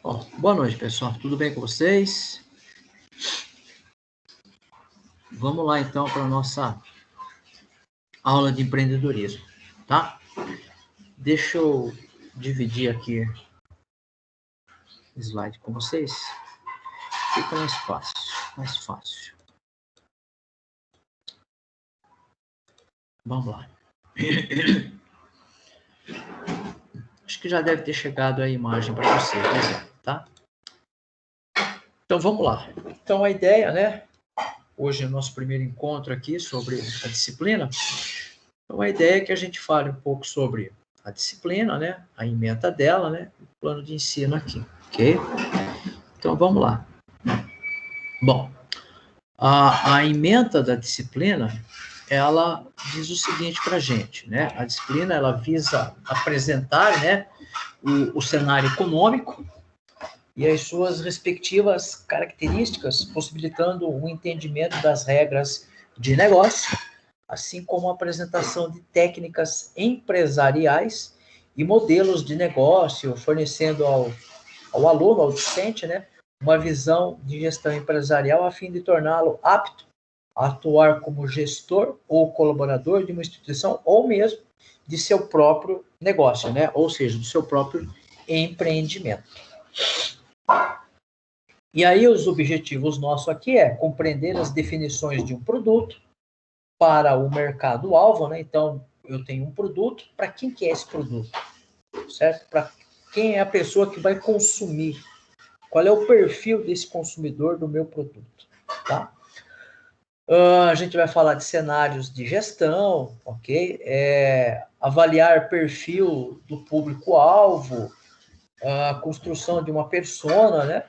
Bom, boa noite, pessoal. Tudo bem com vocês? Vamos lá, então, para a nossa aula de empreendedorismo, tá? Deixa eu dividir aqui o slide com vocês. Fica mais fácil. Vamos lá. Acho que já deve ter chegado a imagem para vocês, tá? Então, vamos lá. Então, a ideia, né? Hoje é o nosso primeiro encontro aqui sobre a disciplina. Então, a ideia é que a gente fale um pouco sobre a disciplina, né? A ementa dela, né? O plano de ensino aqui, ok? Então, vamos lá. Bom, a ementa da disciplina, ela diz o seguinte para a gente, né? A disciplina, ela visa apresentar, né, o cenário econômico e as suas respectivas características, possibilitando o entendimento das regras de negócio, assim como a apresentação de técnicas empresariais e modelos de negócio, fornecendo ao aluno, ao discente, né, uma visão de gestão empresarial a fim de torná-lo apto a atuar como gestor ou colaborador de uma instituição ou mesmo de seu próprio negócio, né, ou seja, do seu próprio empreendimento. E aí os objetivos nossos aqui é compreender as definições de um produto para o mercado-alvo, né? Então, eu tenho um produto, para quem que é esse produto? Certo? Para quem é a pessoa que vai consumir? Qual é o perfil desse consumidor do meu produto? Tá? A gente vai falar de cenários de gestão, ok? Avaliar perfil do público-alvo, a construção de uma persona, né?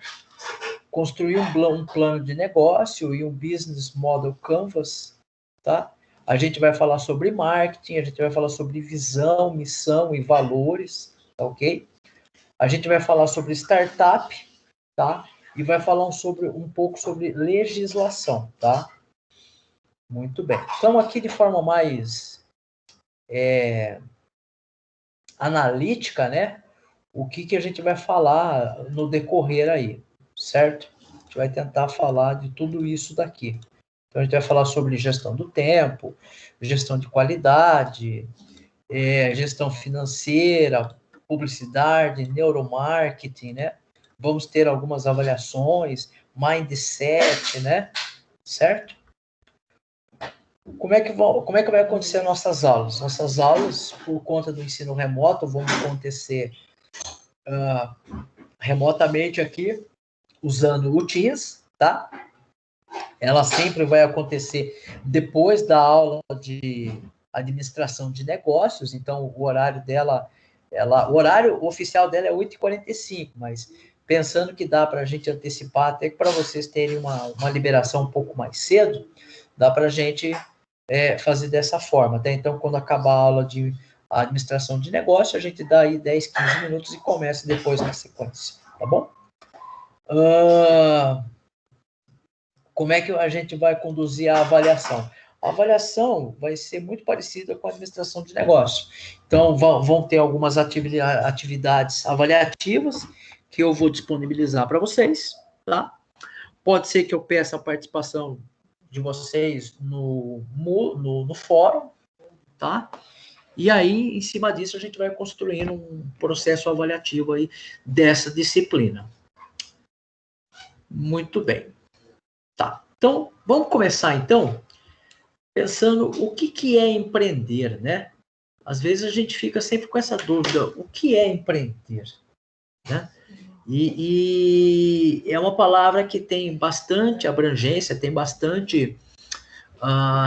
Construir um plano de negócio e um business model canvas, tá? A gente vai falar sobre marketing, a gente vai falar sobre visão, missão e valores, tá ok? A gente vai falar sobre startup, tá? E vai falar um pouco sobre legislação, tá? Muito bem. Então, aqui de forma mais analítica, né? O que a gente vai falar no decorrer aí, certo? A gente vai tentar falar de tudo isso daqui. Então, a gente vai falar sobre gestão do tempo, gestão de qualidade, gestão financeira, publicidade, neuromarketing, né? Vamos ter algumas avaliações, mindset, né? Certo? Como é que vai acontecer nossas aulas? Nossas aulas, por conta do ensino remoto, vão acontecer remotamente aqui, usando o Teams, tá? Ela sempre vai acontecer depois da aula de administração de negócios, então o horário dela, o horário oficial dela é 8h45, mas pensando que dá para a gente antecipar, até para vocês terem uma liberação um pouco mais cedo, dá para a gente fazer dessa forma. Até então, quando acabar a aula de administração de negócio, a gente dá aí 10, 15 minutos e começa depois na sequência, tá bom? Como é que a gente vai conduzir a avaliação? A avaliação vai ser muito parecida com a administração de negócio. Então, vão ter algumas atividades avaliativas que eu vou disponibilizar para vocês, tá? Pode ser que eu peça a participação de vocês no fórum, tá? E aí, em cima disso, a gente vai construindo um processo avaliativo aí dessa disciplina. Muito bem. Tá. Então, vamos começar, então, pensando o que é empreender, né? Às vezes a gente fica sempre com essa dúvida, o que é empreender, né? E é uma palavra que tem bastante abrangência, tem bastante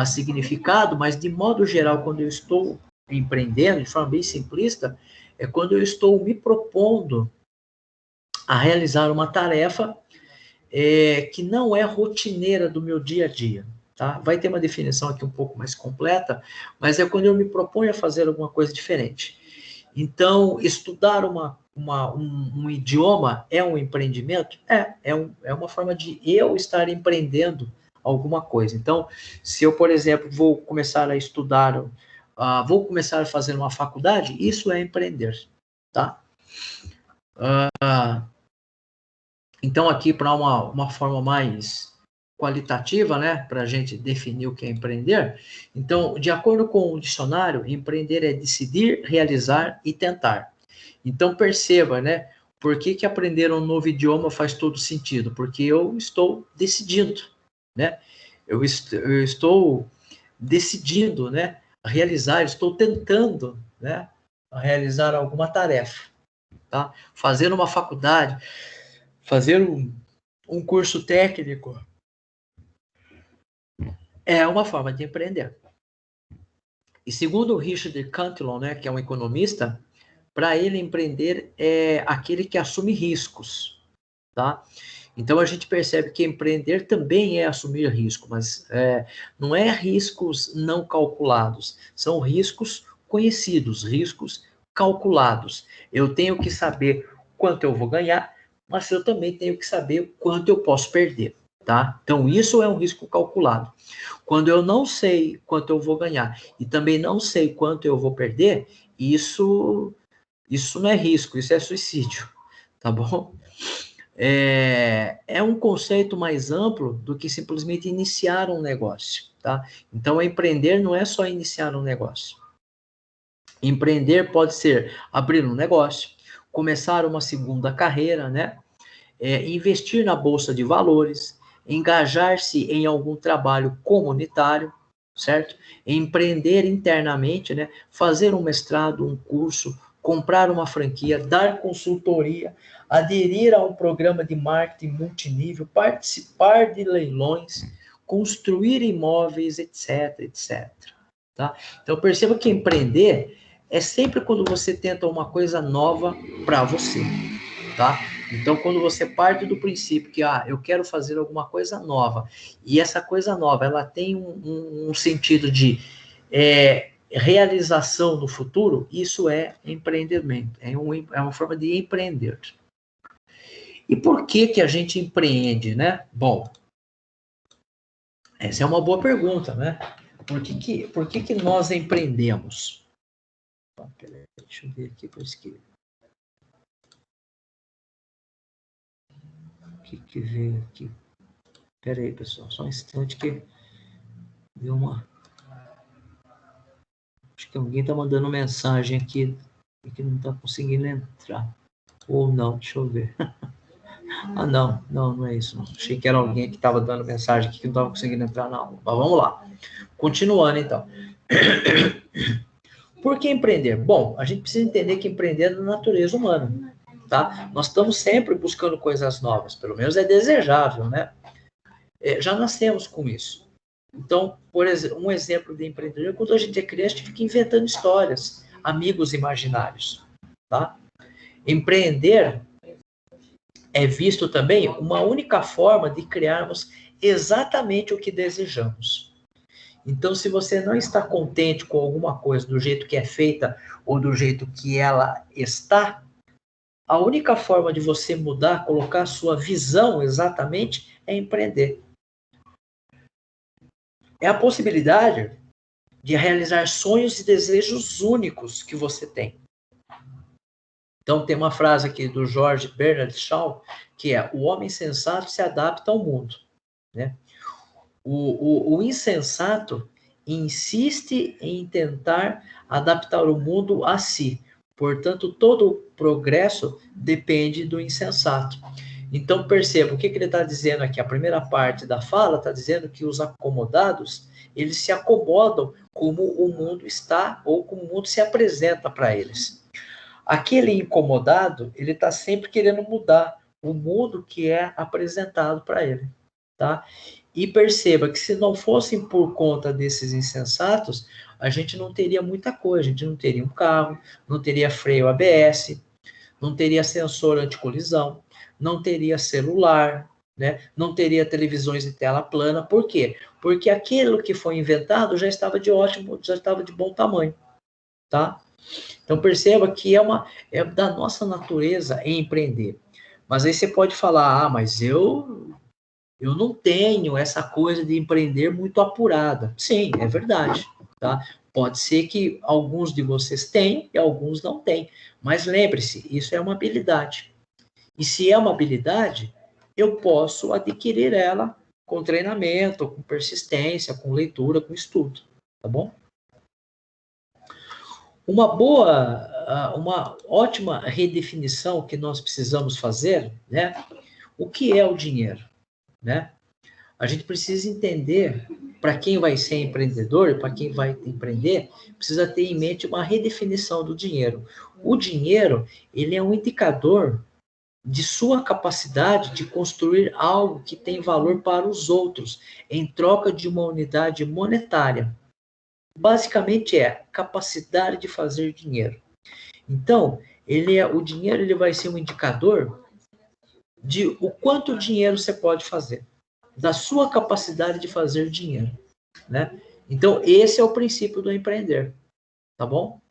significado, mas de modo geral, quando eu estou empreendendo, de forma bem simplista, é quando eu estou me propondo a realizar uma tarefa que não é rotineira do meu dia a dia. Tá? Vai ter uma definição aqui um pouco mais completa, mas é quando eu me proponho a fazer alguma coisa diferente. Então, estudar um idioma é um empreendimento? É uma forma de eu estar empreendendo alguma coisa. Então, se eu, por exemplo, vou começar a estudar, vou começar a fazer uma faculdade, isso é empreender, tá? Então, aqui, para uma forma mais qualitativa, né, para a gente definir o que é empreender, então, de acordo com o dicionário, empreender é decidir, realizar e tentar. Então, perceba, né, por que aprender um novo idioma faz todo sentido? Porque eu estou decidindo, né? Eu estou decidindo, né, realizar, estou tentando, né, realizar alguma tarefa, tá? Fazer uma faculdade, fazer um curso técnico é uma forma de empreender. E segundo o Richard Cantillon, né, que é um economista, para ele empreender é aquele que assume riscos, tá? Então a gente percebe que empreender também é assumir risco, mas não é riscos não calculados, são riscos conhecidos, riscos calculados. Eu tenho que saber quanto eu vou ganhar, mas eu também tenho que saber quanto eu posso perder, tá? Então isso é um risco calculado. Quando eu não sei quanto eu vou ganhar e também não sei quanto eu vou perder, isso não é risco, isso é suicídio, tá bom? É um conceito mais amplo do que simplesmente iniciar um negócio, tá? Então, empreender não é só iniciar um negócio. Empreender pode ser abrir um negócio, começar uma segunda carreira, né? Investir na bolsa de valores, engajar-se em algum trabalho comunitário, certo? Empreender internamente, né? Fazer um mestrado, um curso, comprar uma franquia, dar consultoria, aderir a um programa de marketing multinível, participar de leilões, construir imóveis, etc, etc. Tá? Então perceba que empreender é sempre quando você tenta uma coisa nova para você, tá? Então, quando você parte do princípio que, eu quero fazer alguma coisa nova, e essa coisa nova, ela tem um sentido de realização no futuro, isso é empreendimento, é uma forma de empreender. E por que a gente empreende, né? Bom, essa é uma boa pergunta, né? Por que nós empreendemos? Peraí, deixa eu ver aqui para esquerda. O que veio aqui? Pera aí, pessoal, só um instante que deu uma... Acho que alguém está mandando mensagem aqui e que não está conseguindo entrar. Ou não, deixa eu ver. Não é isso. Não. Achei que era alguém que estava dando mensagem aqui que não estava conseguindo entrar na aula. Mas vamos lá. Continuando, então. Por que empreender? Bom, a gente precisa entender que empreender é da natureza humana, tá? Nós estamos sempre buscando coisas novas, pelo menos é desejável, né? Já nascemos com isso. Então, por exemplo, um exemplo de empreendedor, quando a gente é criança, a gente fica inventando histórias, amigos imaginários, tá? Empreender é visto também uma única forma de criarmos exatamente o que desejamos. Então, se você não está contente com alguma coisa do jeito que é feita ou do jeito que ela está, a única forma de você mudar, colocar a sua visão exatamente, é empreender. É a possibilidade de realizar sonhos e desejos únicos que você tem. Então, tem uma frase aqui do George Bernard Shaw, que é: o homem sensato se adapta ao mundo, né? O insensato insiste em tentar adaptar o mundo a si. Portanto, todo progresso depende do insensato. Então, perceba, o que ele está dizendo aqui? A primeira parte da fala está dizendo que os acomodados, eles se acomodam como o mundo está ou como o mundo se apresenta para eles. Aquele incomodado, ele está sempre querendo mudar o mundo que é apresentado para ele, tá? E perceba que se não fossem por conta desses insensatos, a gente não teria muita coisa, a gente não teria um carro, não teria freio ABS, não teria sensor anticolisão, não teria celular, né? Não teria televisões de tela plana. Por quê? Porque aquilo que foi inventado já estava de ótimo, já estava de bom tamanho, tá? Então perceba que é da nossa natureza empreender. Mas aí você pode falar, mas eu Eu não tenho essa coisa de empreender muito apurada. Sim, é verdade, tá? Pode ser que alguns de vocês tenham e alguns não têm. Mas lembre-se, isso é uma habilidade. E se é uma habilidade, eu posso adquirir ela com treinamento, com persistência, com leitura, com estudo, tá bom? Uma ótima redefinição que nós precisamos fazer, né? O que é o dinheiro, né? A gente precisa entender, para quem vai ser empreendedor, para quem vai empreender, precisa ter em mente uma redefinição do dinheiro. O dinheiro, ele é um indicador de sua capacidade de construir algo que tem valor para os outros, em troca de uma unidade monetária. Basicamente é capacidade de fazer dinheiro. Então, o dinheiro ele vai ser um indicador de o quanto dinheiro você pode fazer, da sua capacidade de fazer dinheiro, né? Então, esse é o princípio do empreender, tá bom?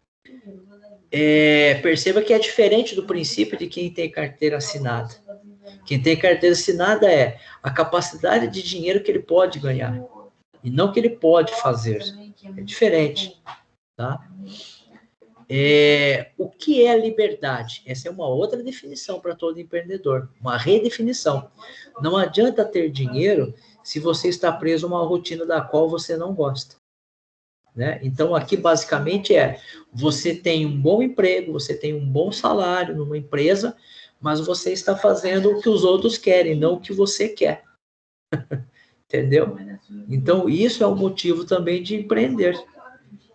Perceba que é diferente do princípio de quem tem carteira assinada. Quem tem carteira assinada é a capacidade de dinheiro que ele pode ganhar, e não que ele pode fazer. É diferente, tá? O que é liberdade? Essa é uma outra definição para todo empreendedor, uma redefinição. Não adianta ter dinheiro se você está preso a uma rotina da qual você não gosta, né? Então, aqui basicamente você tem um bom emprego, você tem um bom salário numa empresa, mas você está fazendo o que os outros querem, não o que você quer. Entendeu? Então, isso é um motivo também de empreender,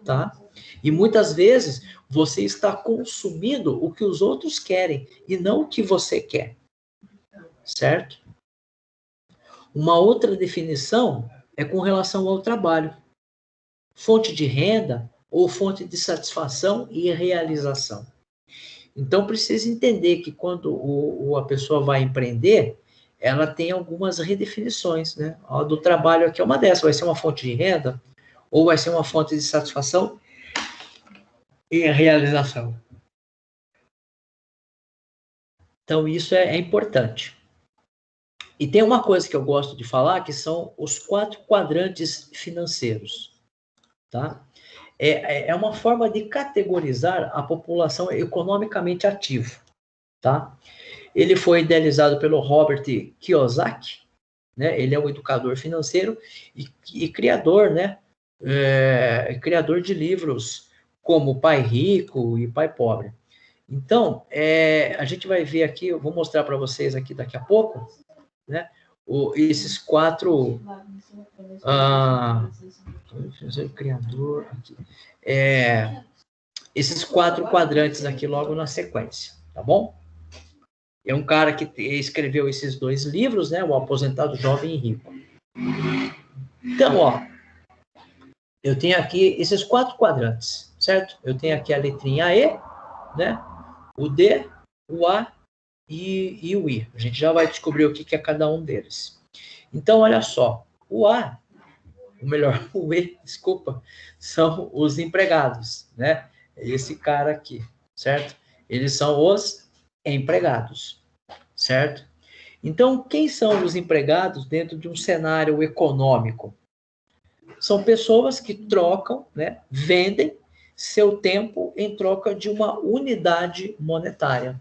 tá? E muitas vezes você está consumindo o que os outros querem e não o que você quer, certo? Uma outra definição é com relação ao trabalho. Fonte de renda ou fonte de satisfação e realização. Então, precisa entender que quando a pessoa vai empreender, ela tem algumas redefinições, né? A do trabalho aqui é uma dessas, vai ser uma fonte de renda ou vai ser uma fonte de satisfação e realização. Então, isso é importante. E tem uma coisa que eu gosto de falar, que são os 4 quadrantes financeiros, tá? É uma forma de categorizar a população economicamente ativa, tá? Ele foi idealizado pelo Robert Kiyosaki, né? Ele é um educador financeiro e criador, né? Criador de livros como Pai Rico e Pai Pobre. Então, a gente vai ver aqui, eu vou mostrar para vocês aqui daqui a pouco, né? Esses 4 criador aqui, esses 4 quadrantes aqui logo na sequência, tá bom? É um cara que escreveu esses 2 livros, né? O Aposentado Jovem e Rico. Então, ó, eu tenho aqui esses 4 quadrantes, certo? Eu tenho aqui a letrinha E, né? O D, o A e o I. A gente já vai descobrir o que é cada um deles. Então, olha só, o A, o E, desculpa, são os empregados, né? Esse cara aqui, certo? Eles são os empregados, certo? Então, quem são os empregados dentro de um cenário econômico? São pessoas que trocam, né, vendem seu tempo em troca de uma unidade monetária.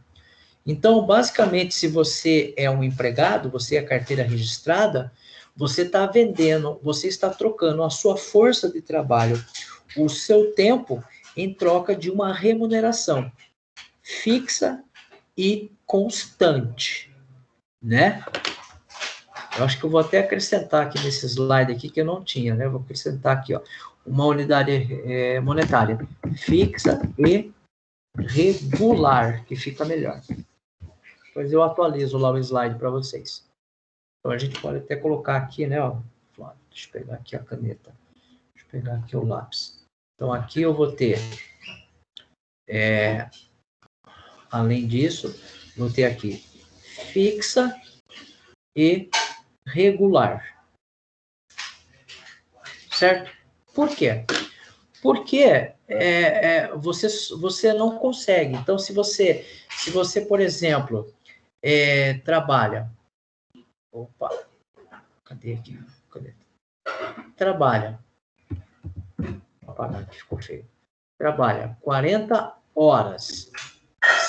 Então, basicamente, se você é um empregado, você é carteira registrada, você está vendendo, você está trocando a sua força de trabalho, o seu tempo, em troca de uma remuneração fixa e constante, né? Eu acho que eu vou até acrescentar aqui nesse slide aqui que eu não tinha, né? Eu vou acrescentar aqui, ó, uma unidade monetária fixa e regular, que fica melhor. Depois eu atualizo lá o slide para vocês. Então a gente pode até colocar aqui, né? Ó, deixa eu pegar aqui a caneta. Deixa eu pegar aqui o lápis. Então aqui eu vou ter, além disso, vou ter aqui fixa e regular. Certo? Por quê? Porque você não consegue. Então, se você por exemplo, trabalha. Opa! Cadê aqui? Cadê? Trabalha. Vou apagar aqui, ficou feio. Trabalha 40 horas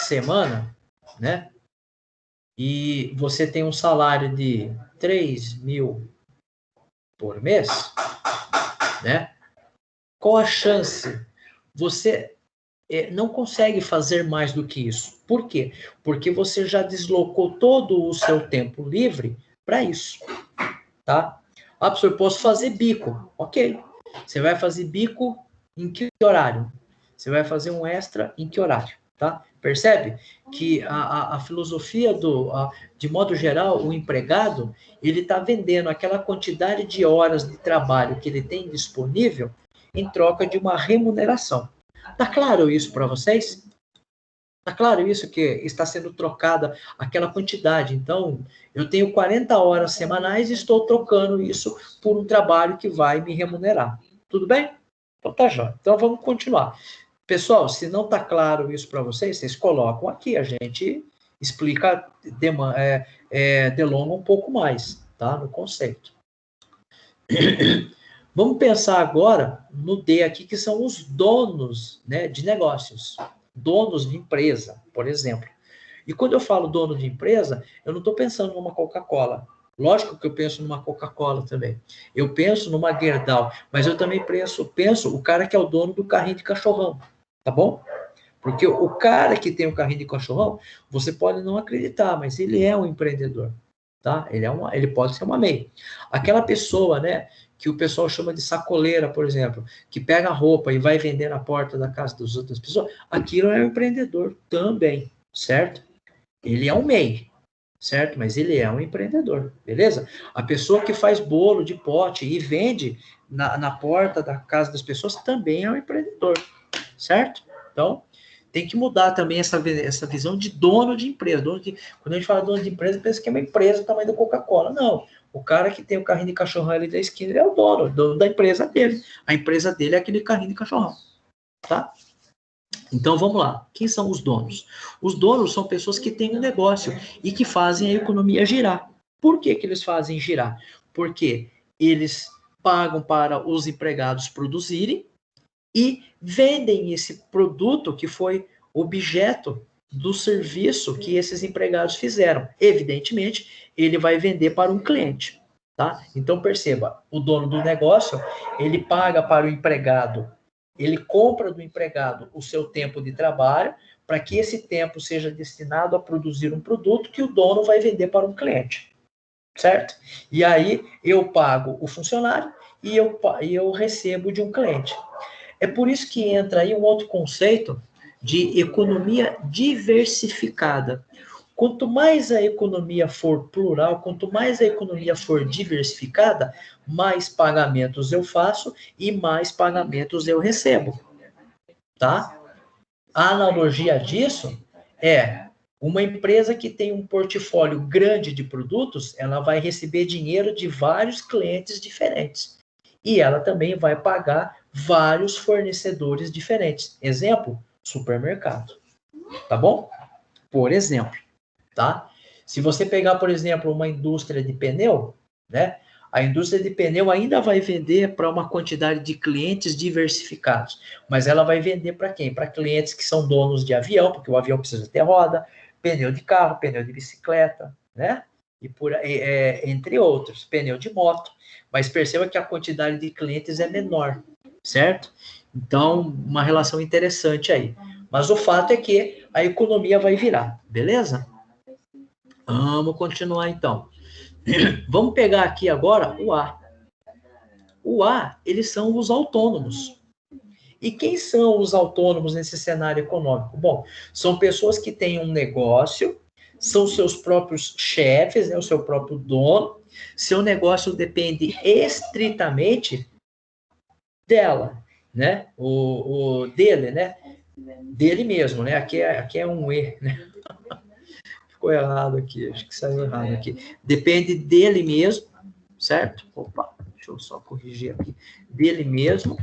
semana, né? E você tem um salário de 3 mil por mês, né? Qual a chance? Você não consegue fazer mais do que isso. Por quê? Porque você já deslocou todo o seu tempo livre para isso, tá? Ah, professor, eu posso fazer bico. Ok. Você vai fazer bico em que horário? Você vai fazer um extra em que horário? Tá? Percebe que a filosofia de modo geral, o empregado, ele está vendendo aquela quantidade de horas de trabalho que ele tem disponível em troca de uma remuneração. Tá claro isso para vocês? Tá claro isso que está sendo trocada aquela quantidade. Então, eu tenho 40 horas semanais e estou trocando isso por um trabalho que vai me remunerar. Tudo bem? Então tá jóia. Então vamos continuar. Pessoal, se não está claro isso para vocês, vocês colocam aqui, a gente explica, delonga um pouco mais, tá? No conceito. Vamos pensar agora no D aqui, que são os donos, né, de negócios, donos de empresa, por exemplo. E quando eu falo dono de empresa, eu não estou pensando numa Coca-Cola. Lógico que eu penso numa Coca-Cola também. Eu penso numa Gerdau, mas eu também penso o cara que é o dono do carrinho de cachorrão, tá bom? Porque o cara que tem o carrinho de cachorrão, você pode não acreditar, mas ele é um empreendedor, tá? Ele pode ser uma MEI. Aquela pessoa, né, que o pessoal chama de sacoleira, por exemplo, que pega a roupa e vai vender na porta da casa das outras pessoas, aquilo é um empreendedor também, certo? Ele é um MEI, certo? Mas ele é um empreendedor, beleza? A pessoa que faz bolo de pote e vende na porta da casa das pessoas também é um empreendedor, certo? Então, tem que mudar também essa visão de dono de empresa. Quando a gente fala dono de empresa, pensa que é uma empresa do tamanho da Coca-Cola. Não. O cara que tem o carrinho de cachorrão ali da esquina, ele é o dono da empresa dele. A empresa dele é aquele carrinho de cachorrão. Tá? Então, vamos lá. Quem são os donos? Os donos são pessoas que têm um negócio e que fazem a economia girar. Por que eles fazem girar? Porque eles pagam para os empregados produzirem e vendem esse produto que foi objeto do serviço que esses empregados fizeram. Evidentemente, ele vai vender para um cliente, tá? Então perceba, o dono do negócio, ele paga para o empregado, ele compra do empregado o seu tempo de trabalho para que esse tempo seja destinado a produzir um produto que o dono vai vender para um cliente, certo? E aí eu pago o funcionário e eu recebo de um cliente. É por isso que entra aí um outro conceito de economia diversificada. Quanto mais a economia for plural, quanto mais a economia for diversificada, mais pagamentos eu faço e mais pagamentos eu recebo, tá? A analogia disso é uma empresa que tem um portfólio grande de produtos, ela vai receber dinheiro de vários clientes diferentes. E ela também vai pagar vários fornecedores diferentes. Exemplo, supermercado. Tá bom? Por exemplo, tá? Se você pegar, por exemplo, uma indústria de pneu, né? A indústria de pneu ainda vai vender para uma quantidade de clientes diversificados, mas ela vai vender para quem? Para clientes que são donos de avião, porque o avião precisa ter roda, pneu de carro, pneu de bicicleta, né? E entre outros, pneu de moto. Mas perceba que a quantidade de clientes é menor, certo? Então, uma relação interessante aí. Mas o fato é que a economia vai virar, beleza? Vamos continuar então. Vamos pegar aqui agora o A. O A, eles são os autônomos. E quem são os autônomos nesse cenário econômico? Bom, são pessoas que têm um negócio, são seus próprios chefes, né, o seu próprio dono. Seu negócio depende estritamente dela, né? O dele, né? Dele mesmo, né? Aqui é um E, né? Ficou errado aqui, acho que saiu errado aqui. Depende dele mesmo, certo? Opa, deixa eu só corrigir aqui. Dele mesmo,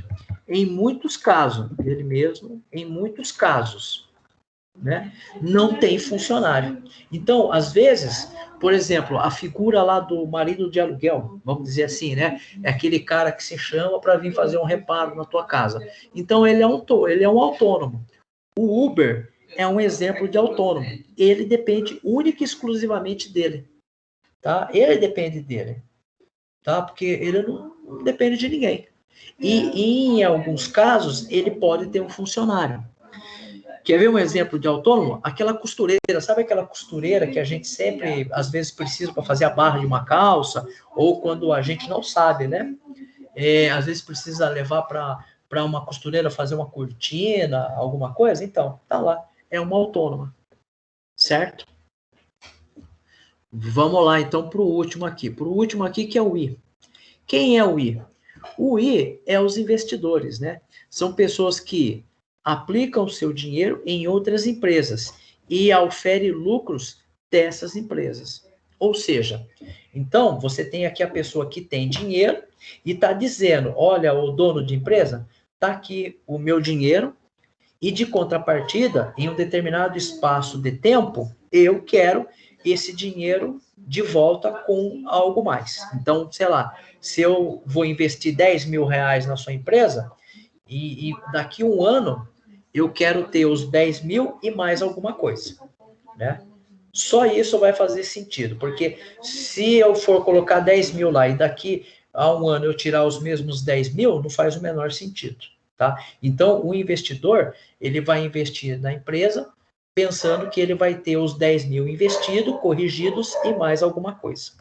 em muitos casos. Dele mesmo, em muitos casos. né, não tem funcionário. Então, às vezes, por exemplo, a figura lá do marido de aluguel, vamos dizer assim, né, é aquele cara que se chama para vir fazer um reparo na tua casa. Então, ele é um autônomo. O Uber é um exemplo de autônomo. Ele depende única e exclusivamente dele, tá? Ele depende dele, tá? Porque ele não depende de ninguém. E em alguns casos, ele pode ter um funcionário. Quer ver um exemplo de autônomo? Aquela costureira, sabe aquela costureira que a gente sempre, às vezes, precisa para fazer a barra de uma calça, ou quando a gente não sabe, né? Às vezes precisa levar para uma costureira fazer uma cortina, alguma coisa, então, tá lá, é uma autônoma, certo? Vamos lá, então, para o último aqui. Para o último aqui, que é o I. Quem é o I? O I é os investidores, né? São pessoas que aplicam seu dinheiro em outras empresas e oferem lucros dessas empresas. Ou seja, então, você tem aqui a pessoa que tem dinheiro e está dizendo, olha, o dono de empresa, está aqui o meu dinheiro e, de contrapartida, em um determinado espaço de tempo, eu quero esse dinheiro de volta com algo mais. Então, sei lá, se eu vou investir 10 mil reais na sua empresa, e daqui um ano eu quero ter os 10 mil e mais alguma coisa, né? Só isso vai fazer sentido, porque se eu for colocar 10 mil lá e daqui a um ano eu tirar os mesmos 10 mil, não faz o menor sentido, tá? Então, o investidor, ele vai investir na empresa pensando que ele vai ter os 10 mil investidos, corrigidos e mais alguma coisa.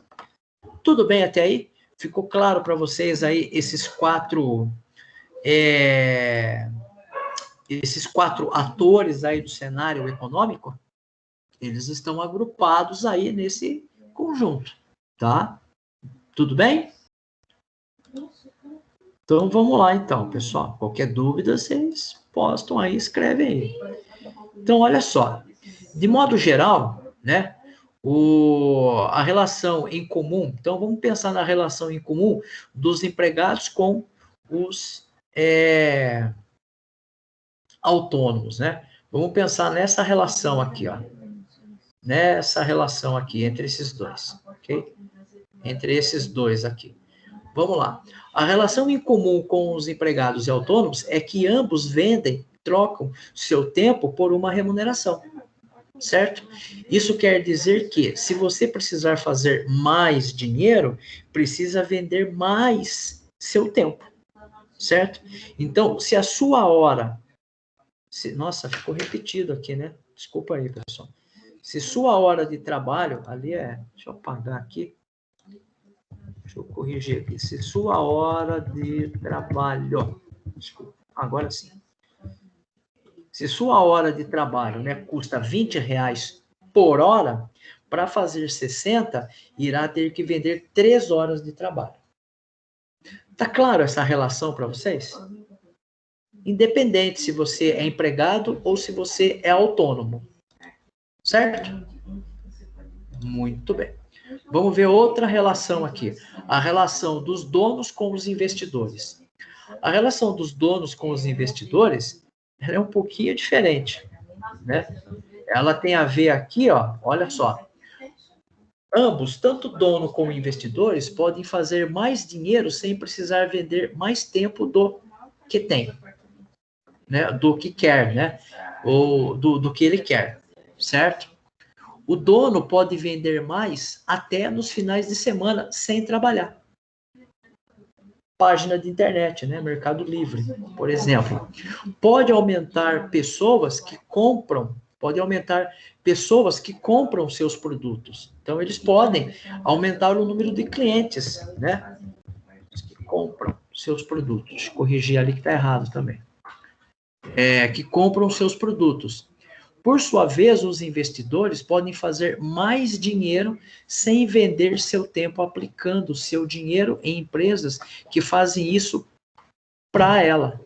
Tudo bem até aí? Ficou claro para vocês aí esses quatro atores aí do cenário econômico? Eles estão agrupados aí nesse conjunto, tá? Tudo bem? Então vamos lá então, pessoal. Qualquer dúvida, vocês postam aí, escrevem aí. Então, olha só. De modo geral, né? A relação em comum. Então, vamos pensar na relação em comum dos empregados com os autônomos, né? Vamos pensar nessa relação aqui, ó. Nessa relação aqui, entre esses dois, ok? Entre esses dois aqui. Vamos lá. A relação em comum com os empregados e autônomos é que ambos vendem, trocam seu tempo por uma remuneração, certo? Isso quer dizer que, se você precisar fazer mais dinheiro, precisa vender mais seu tempo, certo? Então, se a sua hora... Nossa, ficou repetido aqui, né? Desculpa aí, pessoal. Se sua hora de trabalho, ali deixa eu apagar aqui. Deixa eu corrigir aqui. Se sua hora de trabalho, desculpa, agora sim. Se sua hora de trabalho, né, custa R$20 por hora, para fazer 60, irá ter que vender 3 horas de trabalho. Tá claro essa relação para vocês? Independente se você é empregado ou se você é autônomo. Certo? Muito bem. Vamos ver outra relação aqui. A relação dos donos com os investidores. A relação dos donos com os investidores ela é um pouquinho diferente, né? Ela tem a ver aqui, ó, olha só. Ambos, tanto dono como investidores, podem fazer mais dinheiro sem precisar vender mais tempo do que tem, né? Do que quer, né? Ou do que ele quer, certo? O dono pode vender mais até nos finais de semana sem trabalhar. Página de internet, né? Mercado Livre, por exemplo. Pode aumentar pessoas que compram seus produtos. Então, eles podem aumentar o número de clientes, né? Que compram seus produtos. Corrigir ali que está errado também. Que compram seus produtos. Por sua vez, os investidores podem fazer mais dinheiro sem vender seu tempo, aplicando seu dinheiro em empresas que fazem isso para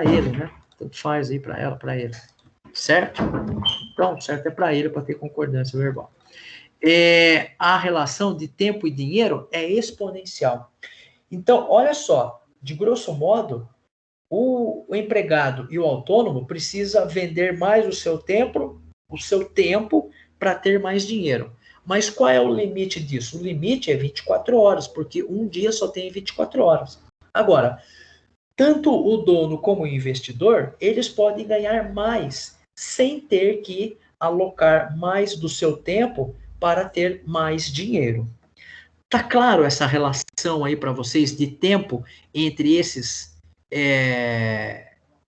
ele, né? Tanto faz aí para ela, para ele. Certo? Então, certo é para ele, para ter concordância verbal. A relação de tempo e dinheiro é exponencial. Então, olha só, de grosso modo, o empregado e o autônomo precisa vender mais o seu tempo para ter mais dinheiro. Mas qual é o limite disso? O limite é 24 horas, porque um dia só tem 24 horas. Agora, tanto o dono como o investidor, eles podem ganhar mais, sem ter que alocar mais do seu tempo para ter mais dinheiro. Tá claro essa relação aí para vocês de tempo entre esses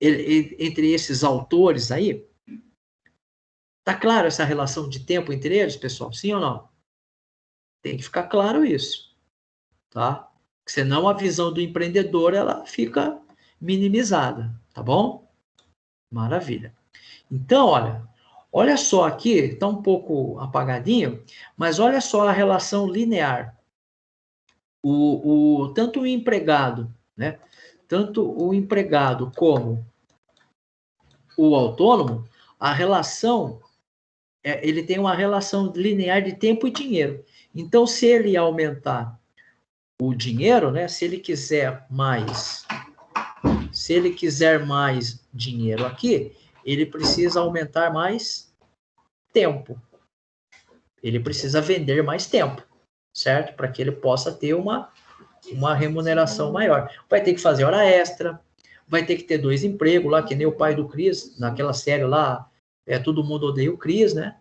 entre esses autores aí? Tá claro essa relação de tempo entre eles, pessoal? Sim ou não? Tem que ficar claro isso, tá? Senão a visão do empreendedor ela fica minimizada, tá bom? Maravilha. Então, olha só aqui, está um pouco apagadinho, mas olha só a relação linear. Tanto o empregado, né? Tanto o empregado como o autônomo, a relação, ele tem uma relação linear de tempo e dinheiro. Então, se ele aumentar o dinheiro, né? Se ele quiser mais dinheiro aqui, ele precisa aumentar mais tempo. Ele precisa vender mais tempo, certo? Para que ele possa ter uma remuneração maior. Vai ter que fazer hora extra, vai ter que ter 2 empregos lá, que nem o pai do Chris, naquela série lá, Todo Mundo Odeia o Chris, né?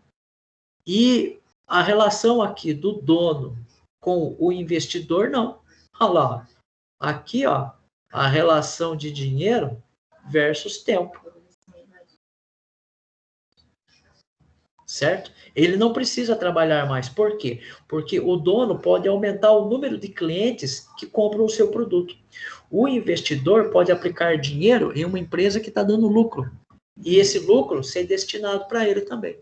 E a relação aqui do dono com o investidor, não. Olha lá, aqui, ó, a relação de dinheiro versus tempo. Certo? Ele não precisa trabalhar mais. Por quê? Porque o dono pode aumentar o número de clientes que compram o seu produto. O investidor pode aplicar dinheiro em uma empresa que está dando lucro. E esse lucro ser destinado para ele também.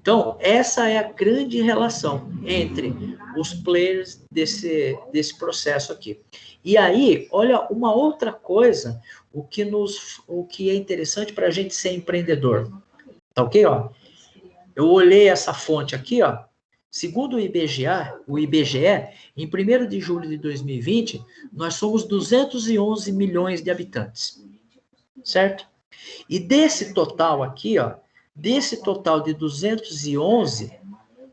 Então, essa é a grande relação entre os players desse processo aqui. E aí, olha uma outra coisa, o que é interessante para a gente ser empreendedor. Tá ok? Ó? Eu olhei essa fonte aqui, ó. Segundo o IBGE, em 1º de julho de 2020, nós somos 211 milhões de habitantes. Certo? E desse total aqui, ó, desse total de 211,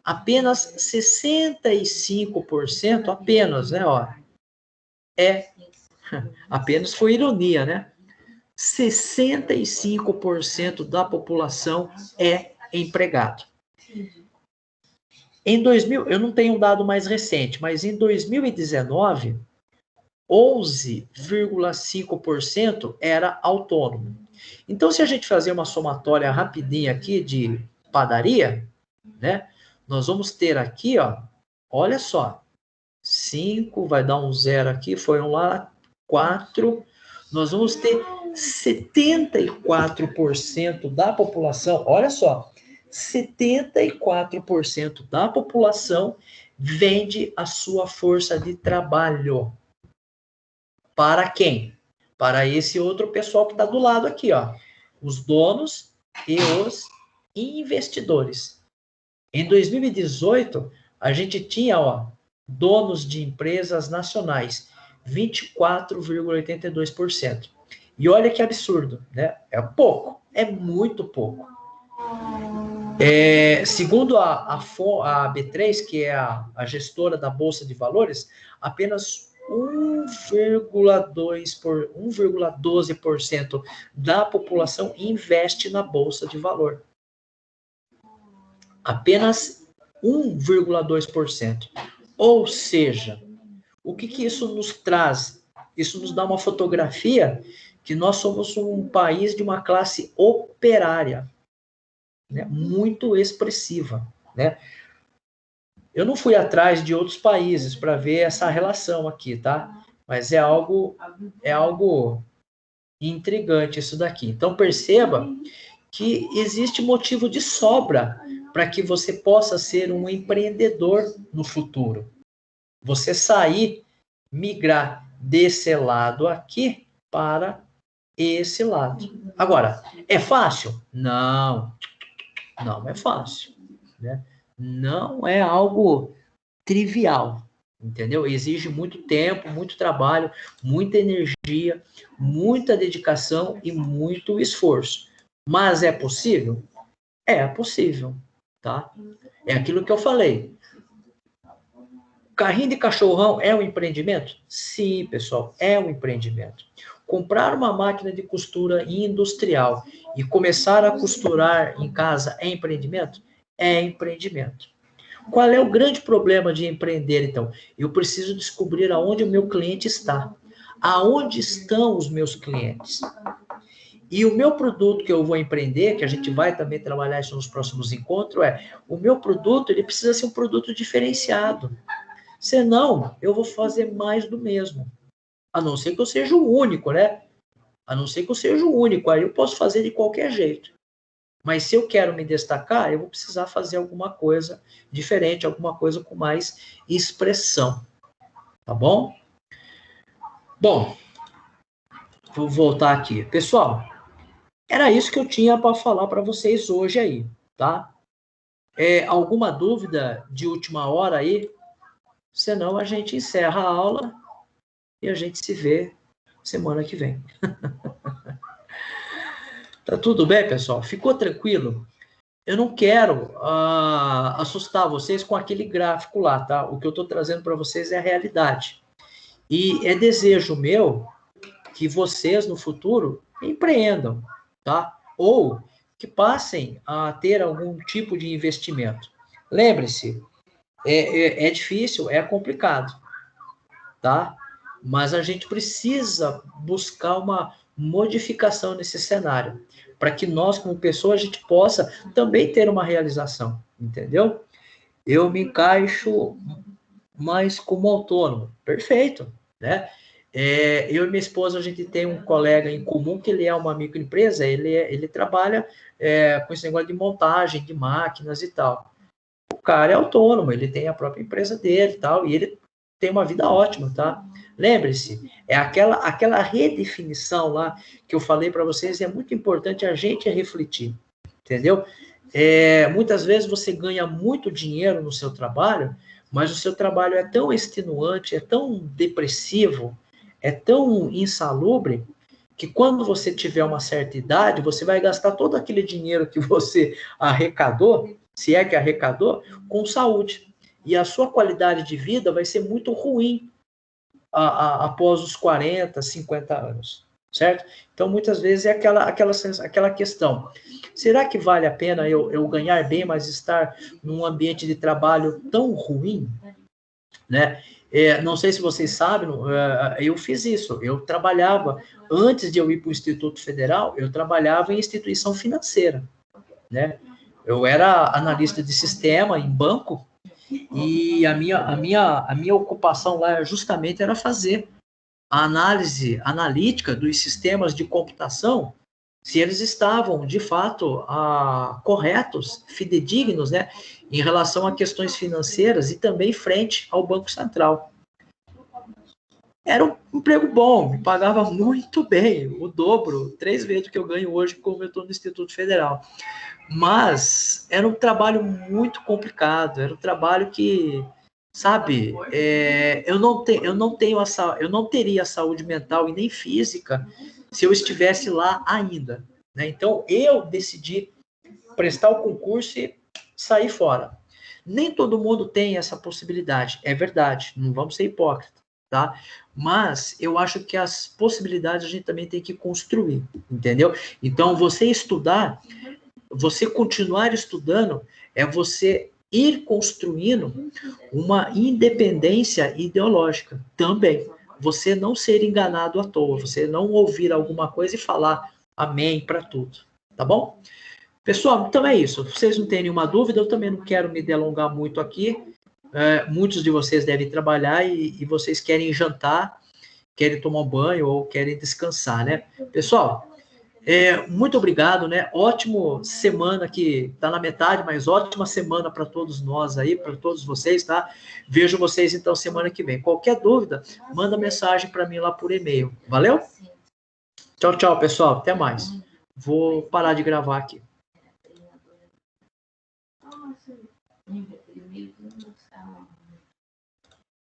apenas 65%, apenas, né, ó, apenas foi ironia, né? 65% da população é empregado. Em 2000, eu não tenho um dado mais recente, mas em 2019, 11,5% era autônomo. Então, se a gente fazer uma somatória rapidinha aqui de padaria, né? Nós vamos ter aqui, ó, olha só, 5, vai dar um 0 aqui, foi um lá, 4, nós vamos ter 74% da população, olha só, 74% da população vende a sua força de trabalho. Para quem? Para esse outro pessoal que está do lado aqui, ó. Os donos e os investidores. Em 2018, a gente tinha, ó, donos de empresas nacionais, 24,82%. E olha que absurdo, né? É pouco, é muito pouco. Segundo a B3, que é a gestora da Bolsa de Valores, apenas 1,12% da população investe na Bolsa de Valor. Apenas 1,2%. Ou seja, o que isso nos traz? Isso nos dá uma fotografia que nós somos um país de uma classe operária, né, muito expressiva, né? Eu não fui atrás de outros países para ver essa relação aqui, tá? Mas é algo intrigante isso daqui. Então perceba que existe motivo de sobra para que você possa ser um empreendedor no futuro. Você sair, migrar desse lado aqui para esse lado. Agora, é fácil? Não, não é fácil, né? Não é algo trivial, entendeu? Exige muito tempo, muito trabalho, muita energia, muita dedicação e muito esforço. Mas é possível? É possível, tá? É aquilo que eu falei. Carrinho de cachorrão é um empreendimento? Sim, pessoal, é um empreendimento. Comprar uma máquina de costura industrial e começar a costurar em casa é empreendimento? É empreendimento. Qual é o grande problema de empreender, então? Eu preciso descobrir aonde o meu cliente está. Aonde estão os meus clientes? E o meu produto que eu vou empreender, que a gente vai também trabalhar isso nos próximos encontros, o meu produto, ele precisa ser um produto diferenciado. Senão, eu vou fazer mais do mesmo. A não ser que eu seja o único, né? A não ser que eu seja o único. Aí eu posso fazer de qualquer jeito. Mas se eu quero me destacar, eu vou precisar fazer alguma coisa diferente, alguma coisa com mais expressão. Tá bom? Bom, vou voltar aqui. Pessoal, era isso que eu tinha para falar para vocês hoje aí, tá? Alguma dúvida de última hora aí? Senão a gente encerra a aula e a gente se vê semana que vem. Tá tudo bem, pessoal? Ficou tranquilo? Eu não quero assustar vocês com aquele gráfico lá, tá? O que eu estou trazendo para vocês é a realidade. E é desejo meu que vocês, no futuro, empreendam, tá? Ou que passem a ter algum tipo de investimento. Lembre-se, é difícil, é complicado, tá? Mas a gente precisa buscar uma modificação nesse cenário, para que nós, como pessoa, a gente possa também ter uma realização, entendeu? Eu me encaixo mais como autônomo, perfeito, né? Eu e minha esposa, a gente tem um colega em comum que ele é uma microempresa, ele trabalha com esse negócio de montagem de máquinas e tal. O cara é autônomo, ele tem a própria empresa dele e tal, e ele tem uma vida ótima, tá? Lembre-se, é aquela redefinição lá que eu falei para vocês, é muito importante a gente refletir, entendeu? Muitas vezes você ganha muito dinheiro no seu trabalho, mas o seu trabalho é tão extenuante, é tão depressivo, é tão insalubre, que quando você tiver uma certa idade, você vai gastar todo aquele dinheiro que você arrecadou, se é que arrecadou, com saúde. E a sua qualidade de vida vai ser muito ruim após os 40, 50 anos, certo? Então, muitas vezes é aquela questão. Será que vale a pena eu ganhar bem, mas estar num ambiente de trabalho tão ruim, né? Não sei se vocês sabem, eu fiz isso. Eu trabalhava, antes de eu ir para o Instituto Federal, eu trabalhava em instituição financeira, né? Eu era analista de sistema em banco, e a minha ocupação lá justamente era fazer a análise analítica dos sistemas de computação, se eles estavam, de fato, corretos, fidedignos, né, em relação a questões financeiras e também frente ao Banco Central. Era um emprego bom, me pagava muito bem, o dobro, 3 vezes o que eu ganho hoje, como eu estou no Instituto Federal. Mas era um trabalho muito complicado, era um trabalho que, sabe, eu não teria saúde mental e nem física se eu estivesse lá ainda, né? Então eu decidi prestar o concurso e sair fora. Nem todo mundo tem essa possibilidade, é verdade, não vamos ser hipócritas, tá? Mas eu acho que as possibilidades a gente também tem que construir, entendeu? Então você estudar, você continuar estudando, é você ir construindo uma independência ideológica também. Você não ser enganado à toa, você não ouvir alguma coisa e falar amém para tudo, tá bom? Pessoal, então é isso. Se vocês não têm nenhuma dúvida, eu também não quero me delongar muito aqui. Muitos de vocês devem trabalhar e vocês querem jantar, querem tomar um banho ou querem descansar, né? Pessoal, muito obrigado, né? Ótimo semana que tá na metade, mas ótima semana para todos nós aí, para todos vocês, tá? Vejo vocês então semana que vem. Qualquer dúvida, manda mensagem para mim lá por e-mail. Valeu? Tchau, tchau, pessoal. Até mais. Vou parar de gravar aqui.